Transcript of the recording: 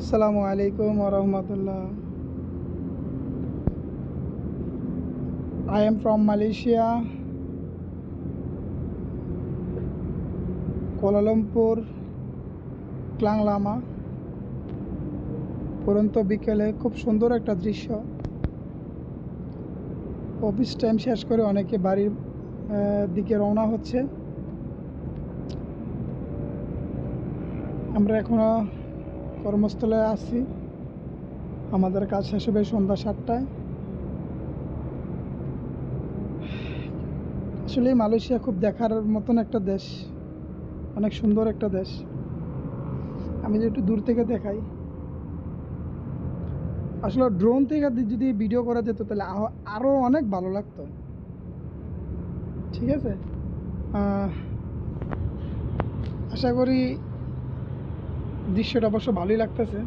আসসালামু আলাইকুম ওয়া রাহমাতুল্লাহ। I am from Malaysia, Kuala Lumpur, Klang Lama। পরন্ত বিকেলে খুব সুন্দর একটা দৃশ্য। অফিস টাইম শেষ করে অনেকে বাড়ির দিকে রওনা হচ্ছে। আমরা এখনো কর্মস্থলে আছি। আমাদের কাজ শেষ হবে সন্ধ্যা 7টায়। আসলে মালয়েশিয়া খুব দেখার মতন একটা দেশ, অনেক সুন্দর একটা দেশ। আমি যদি একটু দূর থেকে দেখাই, আসলে ড্রোন থেকে যদি ভিডিও করা যেত তাহলে আরও অনেক ভালো লাগতো। ঠিক আছে, আশা করি দৃশ্যটা অবশ্য ভালোই লাগতেছে।